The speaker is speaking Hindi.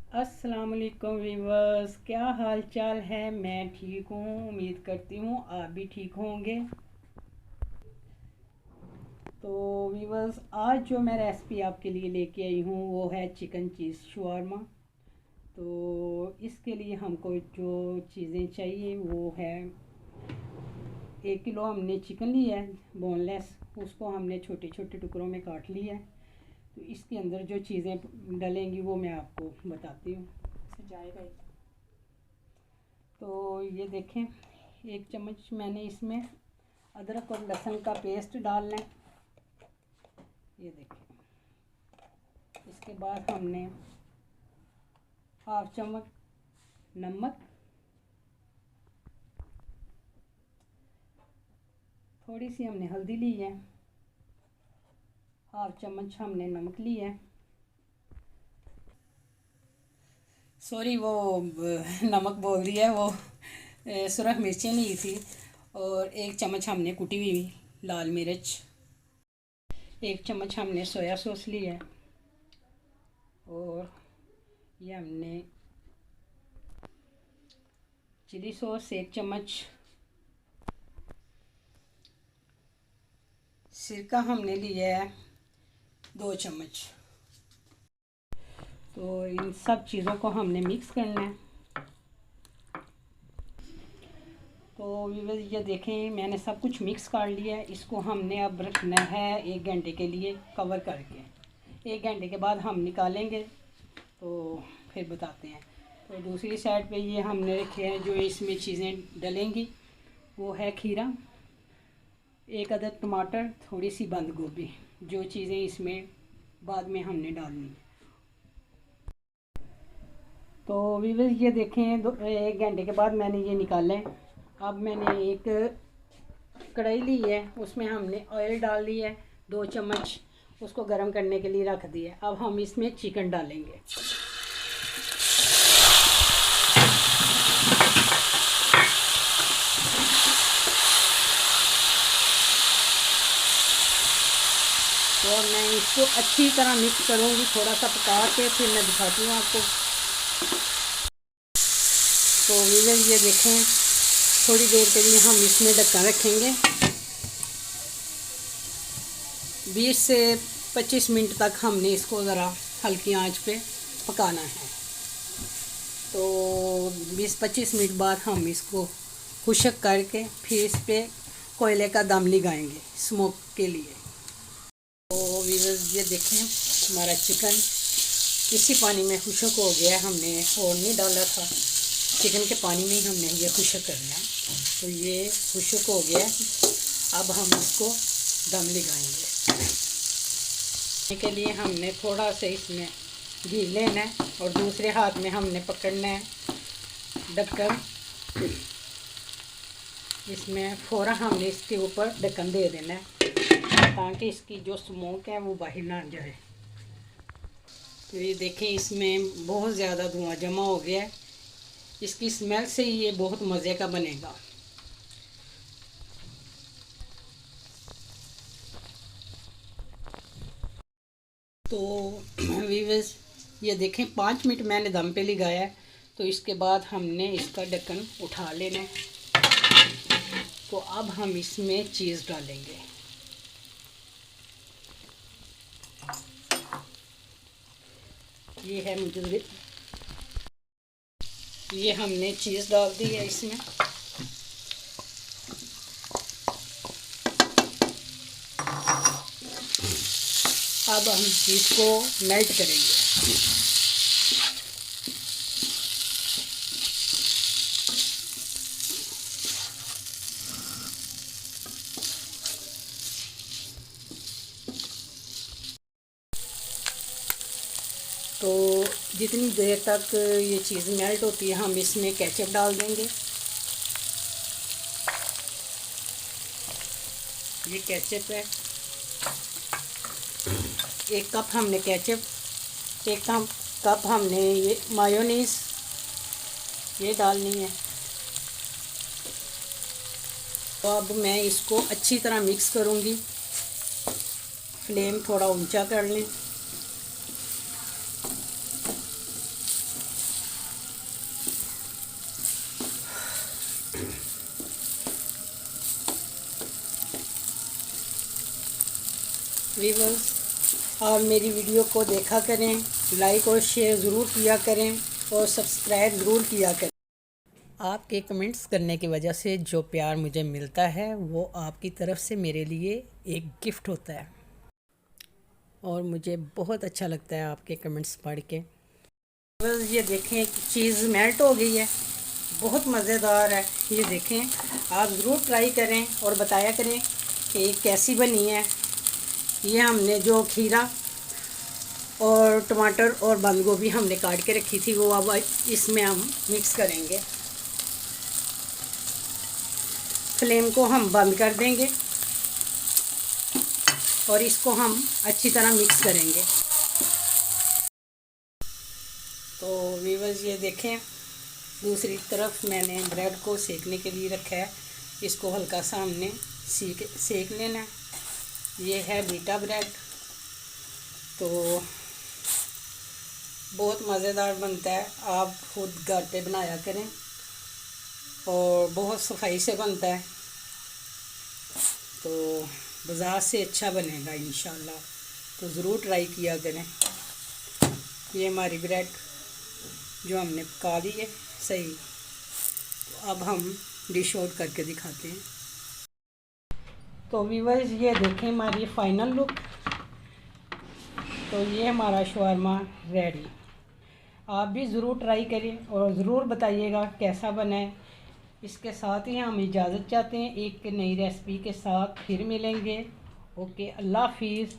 अस्सलाम वालेकुम वीवर्स, क्या हाल चाल है। मैं ठीक हूँ, उम्मीद करती हूँ आप भी ठीक होंगे। तो वीवर्स, आज जो मैं रेसिपी आपके लिए लेके आई हूँ वो है चिकन चीज़ शवारमा। तो इसके लिए हमको जो चीज़ें चाहिए वो है 1 किलो हमने चिकन लिया है बोनलेस। उसको हमने छोटे छोटे टुकड़ों में काट लिया है। तो इसके अंदर जो चीज़ें डलेंगी वो मैं आपको बताती हूँ। जाएगा ही। तो ये देखें, 1 चम्मच मैंने इसमें अदरक और लहसुन का पेस्ट डालना है। ये देखें। इसके बाद हमने 1/2 चम्मच नमक, थोड़ी सी हमने हल्दी ली है, 1/2 चम्मच हमने नमक लिया है। सॉरी, वो नमक बोल दिया है, वो सुरख मिर्चें ली थी। और 1 चम्मच हमने कुटी हुई लाल मिर्च, 1 चम्मच हमने सोया सॉस लिया है। और ये हमने चिली सॉस 1 चम्मच, सिरका हमने लिया है 2 चम्मच। तो इन सब चीज़ों को हमने मिक्स करना है। तो व्यूअर्स, ये देखें, मैंने सब कुछ मिक्स कर लिया है। इसको हमने अब रखना है 1 घंटे के लिए कवर करके। 1 घंटे के बाद हम निकालेंगे तो फिर बताते हैं। तो दूसरी साइड पे ये हमने रखे हैं जो इसमें चीज़ें डलेंगी। वो है खीरा, 1 अदद टमाटर, थोड़ी सी बंद गोभी, जो चीज़ें इसमें बाद में हमने डालनी है। तो व्यूअर्स, ये देखें, 1 घंटे के बाद मैंने ये निकाले। अब मैंने एक कढ़ाई ली है, उसमें हमने ऑयल डाल दी है 2 चम्मच, उसको गर्म करने के लिए रख दिया। अब हम इसमें चिकन डालेंगे। तो मैं इसको अच्छी तरह मिक्स करूँगी, थोड़ा सा पका के फिर मैं दिखाती हूँ आपको। तो व्यूअर्स, ये देखें, थोड़ी देर के लिए हम इसमें ढक्कन रखेंगे। 20 से 25 मिनट तक हमने इसको ज़रा हल्की आंच पे पकाना है। तो 20-25 मिनट बाद हम इसको खुशक करके फिर इस पर कोयले का दम लगाएंगे स्मोक के लिए। तो व्यूअर्स, ये देखें, हमारा चिकन इसी पानी में खुशक हो गया है। हमने और नहीं डाला था, चिकन के पानी में ही हमने ये खुशक करना है। तो ये खुशक हो गया है। अब हम इसको दम लगाएंगे। के लिए हमने थोड़ा सा इसमें घी लेना है और दूसरे हाथ में हमने पकड़ना है ढक्कन। इसमें फ़ौरन हमने इसके ऊपर ढक्कन दे देना है ताकि इसकी जो स्मोक है वो बाहर ना जाए। तो ये देखें, इसमें बहुत ज़्यादा धुआं जमा हो गया है। इसकी स्मेल से ही ये बहुत मज़े का बनेगा। तो व्यूअर्स, ये देखें, 5 मिनट मैंने दम पे लगाया है। तो इसके बाद हमने इसका ढक्कन उठा लेना है। तो अब हम इसमें चीज़ डालेंगे। ये है मुझे, ये हमने चीज़ डाल दी है इसमें। अब हम चीज़ को मेल्ट करेंगे। तो जितनी देर तक ये चीज़ मेल्ट होती है हम इसमें केचप डाल देंगे। ये केचप है, 1 कप हमने केचप, 1 कप हमने ये मायोनीज़ ये डालनी है। तो अब मैं इसको अच्छी तरह मिक्स करूँगी। फ्लेम थोड़ा ऊंचा कर लें। व्यूअर्स, और मेरी वीडियो को देखा करें, लाइक और शेयर ज़रूर किया करें और सब्सक्राइब ज़रूर किया करें। आपके कमेंट्स करने की वजह से जो प्यार मुझे मिलता है वो आपकी तरफ से मेरे लिए एक गिफ्ट होता है और मुझे बहुत अच्छा लगता है आपके कमेंट्स पढ़ के। बस ये देखें चीज़ मेल्ट हो गई है, बहुत मज़ेदार है। ये देखें, आप ज़रूर ट्राई करें और बताया करें कि कैसी बनी है। ये हमने जो खीरा और टमाटर और बंद गोभी हमने काट के रखी थी वो अब इसमें हम मिक्स करेंगे। फ्लेम को हम बंद कर देंगे और इसको हम अच्छी तरह मिक्स करेंगे। तो व्यूअर्स, ये देखें, दूसरी तरफ मैंने ब्रेड को सेकने के लिए रखा है। इसको हल्का सा हमने सेक लेना है। ये है बीटा ब्रेड, तो बहुत मज़ेदार बनता है। आप खुद घर पे बनाया करें और बहुत सफाई से बनता है, तो बाज़ार से अच्छा बनेगा इंशाल्लाह। तो ज़रूर ट्राई किया करें। ये हमारी ब्रेड जो हमने पका ली है सही, तो अब हम डिश आउट करके दिखाते हैं। तो व्यूअर्स, ये देखें हमारी फाइनल लुक। तो ये हमारा शवारमा रेडी। आप भी ज़रूर ट्राई करें और ज़रूर बताइएगा कैसा बना है। इसके साथ ही हम इजाज़त चाहते हैं। एक नई रेसिपी के साथ फिर मिलेंगे। ओके, अल्लाह हाफिज़।